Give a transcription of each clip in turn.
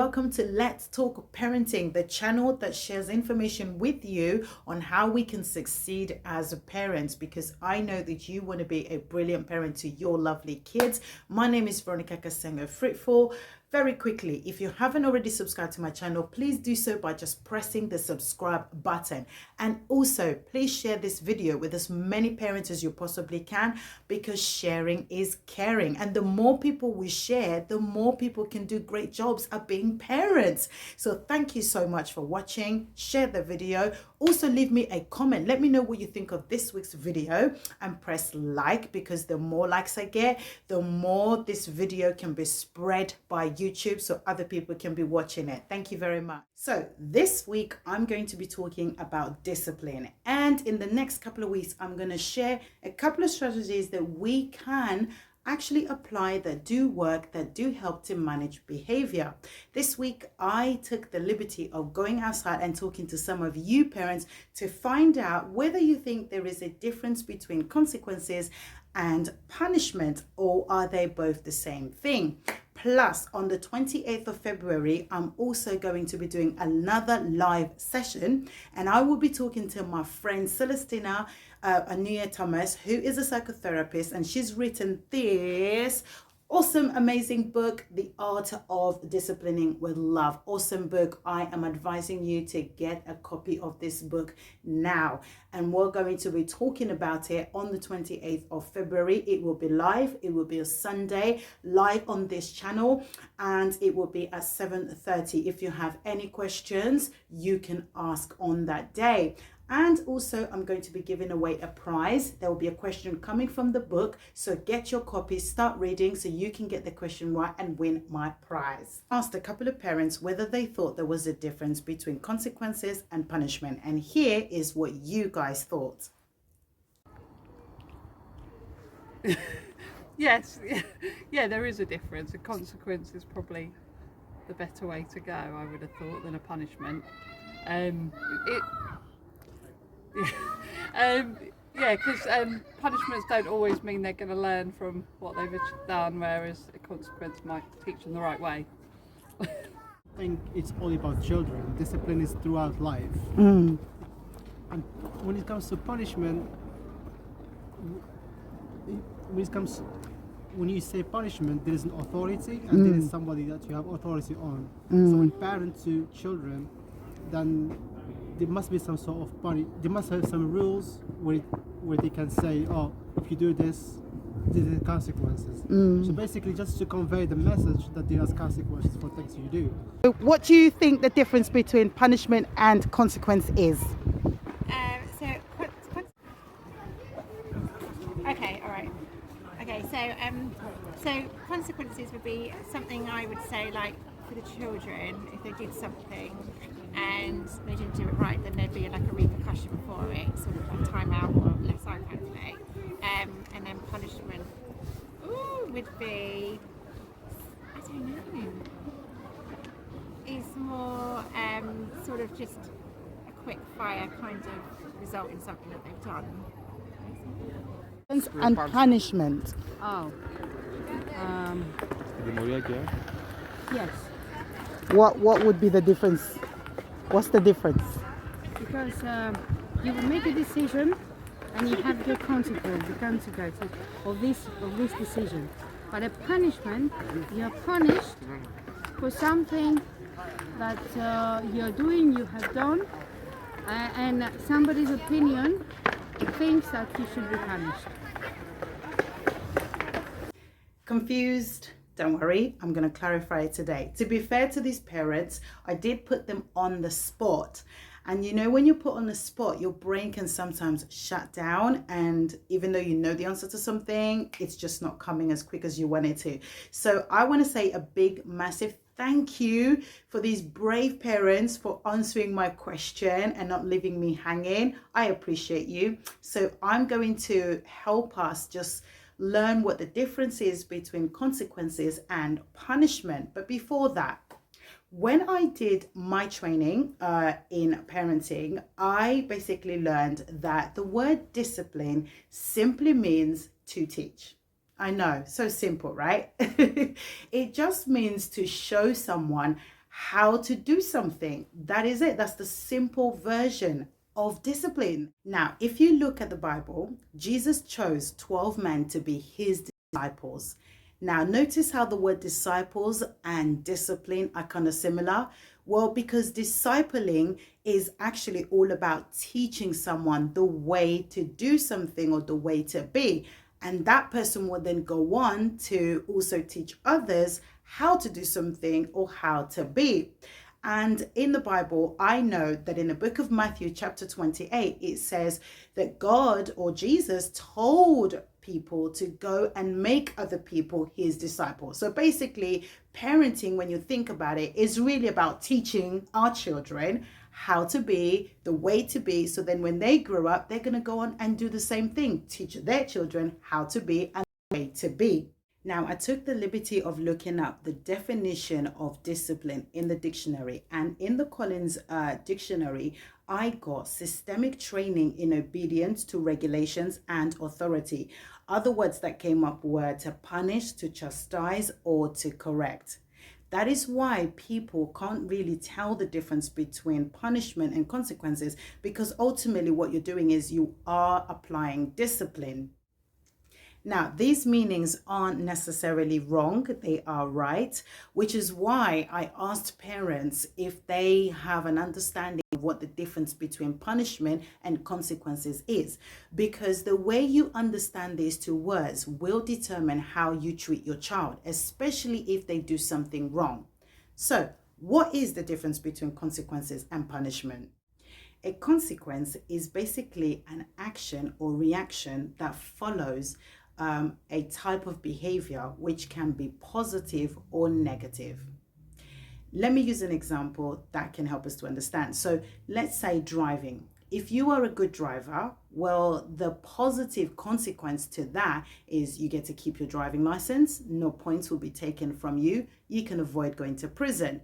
welcome to Let's Talk Parenting, the channel that shares information with you on how we can succeed as parents, because I know that you want to be a brilliant parent to your lovely kids. My name is Veronica Fruitfull. Very quickly, if you haven't already subscribed to my channel, please do so by just pressing the subscribe button. And also, please share this video with as many parents as you possibly can, because sharing is caring. And the more people we share, the more people can do great jobs at being parents. So thank you so much for watching. Share the video. Also, leave me a comment. Let me know what you think of this week's video, and press like, because the more likes I get, the more this video can be spread by YouTube so other people can be watching it. Thank you very much. So this week I'm going to be talking about discipline, and in the next couple of weeks I'm going to share a couple of strategies that we can actually apply that do work, that do help to manage behavior. This week I took the liberty of going outside and talking to some of you parents to find out whether you think there is a difference between consequences and punishment, or are they both the same thing. Plus, on the 28th of February, I'm also going to be doing another live session, and I will be talking to my friend Celdstina Oniye-Thomas, who is a psychotherapist, and she's written this awesome, amazing book, The Art of Disciplining with Love. Awesome book. I am advising you to get a copy of this book now. And we're going to be talking about it on the 28th of February. It will be live. It will be a Sunday, live on this channel, and it will be at 7:30. If you have any questions, you can ask on that day. And also, I'm going to be giving away a prize. There will be a question coming from the book. So get your copy, start reading so you can get the question right and win my prize. I asked a couple of parents whether they thought there was a difference between consequences and punishment. And here is what you guys thought. Yes, yeah, there is a difference. A consequence is probably the better way to go, I would have thought, than a punishment. Because punishments don't always mean they're going to learn from what they've done, whereas a consequence might teach them the right way. I think it's all about children. Discipline is throughout life. Mm. And when it comes to punishment, when you say punishment, there is an authority, and there is somebody that you have authority on. So when parents to children, then there must be some sort of they must have some rules where they can say, oh, if you do this, these are the consequences. So basically just to convey the message that there are consequences for things you do. What do you think the difference between punishment and consequence is? So consequences would be something I would say, like for the children, if they did something and they didn't do it right, then there'd be like a repercussion for it, sort of a time out or less iPad play. And then punishment would be, I don't know, is more sort of just a quick fire kind of result in something that they've done. And punishment. Oh. Yes, What would be the difference? What's the difference? because you will make a decision and you have the consequences of this decision. But a punishment, you're punished for something that you're doing, you have done, and somebody's opinion thinks that you should be punished. Confused? Don't worry, I'm going to clarify it today. To be fair to these parents, I did put them on the spot. And you know, when you're put on the spot, your brain can sometimes shut down. And even though you know the answer to something, it's just not coming as quick as you want it to. So I want to say a big, massive thank you for these brave parents for answering my question and not leaving me hanging. I appreciate you. So I'm going to help us just learn what the difference is between consequences and punishment. But before that, when I did my training in parenting, I basically learned that the word discipline simply means to teach. I know, so simple, right? It just means to show someone how to do something. That is it. That's the simple version of discipline. Now, if you look at the Bible, Jesus chose 12 men to be his disciples. Now, notice how the word disciples and discipline are kind of similar. Well, because discipling is actually all about teaching someone the way to do something or the way to be. And that person will then go on to also teach others how to do something or how to be. And in the Bible, I know that in the book of Matthew, chapter 28, it says that God or Jesus told people to go and make other people his disciples. So basically, parenting, when you think about it, is really about teaching our children how to be, the way to be. So then when they grow up, they're going to go on and do the same thing, teach their children how to be and the way to be. Now, I took the liberty of looking up the definition of discipline in the dictionary, and in the Collins dictionary, I got systemic training in obedience to regulations and authority. Other words that came up were to punish, to chastise, or to correct. That is why people can't really tell the difference between punishment and consequences, because ultimately what you're doing is you are applying discipline. Now, these meanings aren't necessarily wrong, they are right, which is why I asked parents if they have an understanding of what the difference between punishment and consequences is, because the way you understand these two words will determine how you treat your child, especially if they do something wrong. So, what is the difference between consequences and punishment? A consequence is basically an action or reaction that follows a type of behavior which can be positive or negative. Let me use an example that can help us to understand. So let's say driving. If you are a good driver, well, the positive consequence to that is you get to keep your driving license, no points will be taken from you, you can avoid going to prison.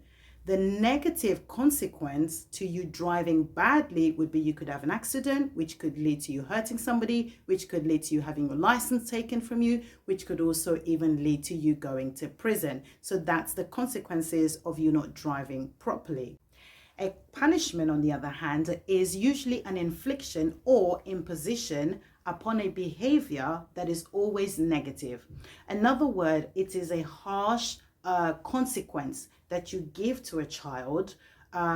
The negative consequence to you driving badly would be you could have an accident, which could lead to you hurting somebody, which could lead to you having your license taken from you, which could also even lead to you going to prison. So that's the consequences of you not driving properly. A punishment, on the other hand, is usually an infliction or imposition upon a behavior that is always negative. Another word, it is a harsh consequence that you give to a child,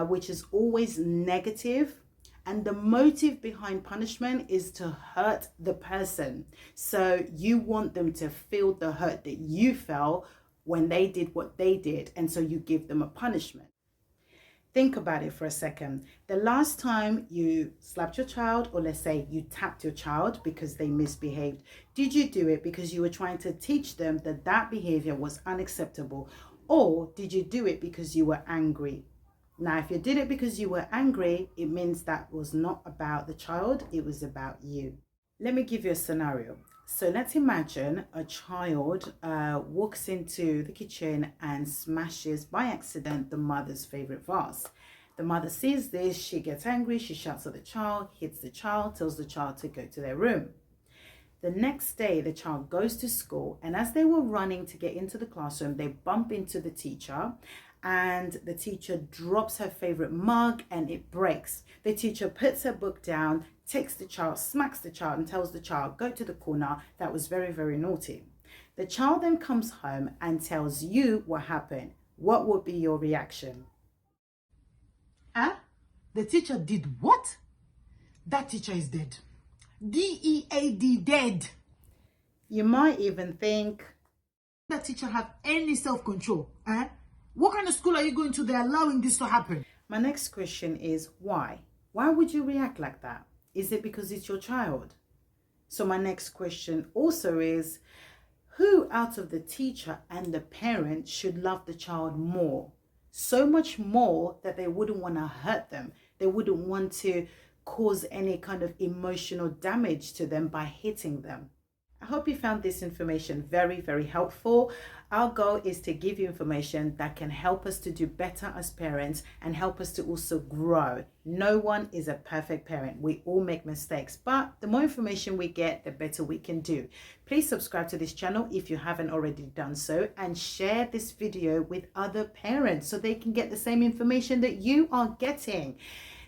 which is always negative, and the motive behind punishment is to hurt the person. So you want them to feel the hurt that you felt when they did what they did, and so you give them a punishment. Think about it for a second. The last time you slapped your child, or let's say you tapped your child because they misbehaved, did you do it because you were trying to teach them that that behavior was unacceptable? Or did you do it because you were angry? Now, if you did it because you were angry, it means that was not about the child, it was about you. Let me give you a scenario. So let's imagine a child walks into the kitchen and smashes by accident the mother's favorite vase. The mother sees this, she gets angry, she shouts at the child, hits the child, tells the child to go to their room. The next day, the child goes to school, and as they were running to get into the classroom, they bump into the teacher, and the teacher drops her favorite mug and it breaks. The teacher puts her book down, takes the child, smacks the child, and tells the child, go to the corner, that was very, very naughty. The child then comes home and tells you what happened. What would be your reaction? Huh? The teacher did what? That teacher is dead. D-E-A-D, dead. You might even think, That teacher have any self-control? What kind of school are you going to? They're allowing this to happen. my next question is why? Why would you react like that? Is it because it's your child? So my next question also is, who out of the teacher and the parent should love the child more? So much more that they wouldn't want to hurt them. They wouldn't want to cause any kind of emotional damage to them by hitting them. I hope you found this information very, very helpful. Our goal is to give you information that can help us to do better as parents and help us to also grow. No one is a perfect parent. We all make mistakes, but the more information we get, the better we can do. Please subscribe to this channel if you haven't already done so, and share this video with other parents so they can get the same information that you are getting.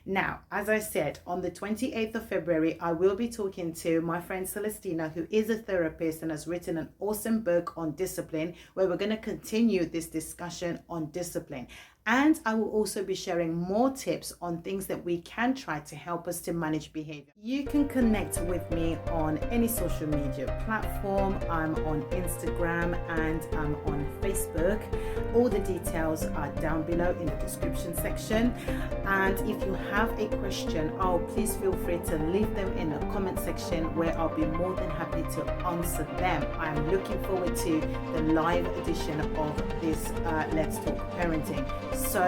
Now, as I said, on the 28th of February, I will be talking to my friend Celestina, who is a therapist and has written an awesome book on discipline, where we're going to continue this discussion on discipline. And I will also be sharing more tips on things that we can try to help us to manage behavior. You can connect with me on any social media platform. I'm on Instagram and I'm on Facebook. All the details are down below in the description section. And if you have a question, please feel free to leave them in the comment section, where I'll be more than happy to answer them. I'm looking forward to the live edition of this Let's Talk Parenting. So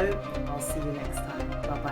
I'll see you next time. Bye.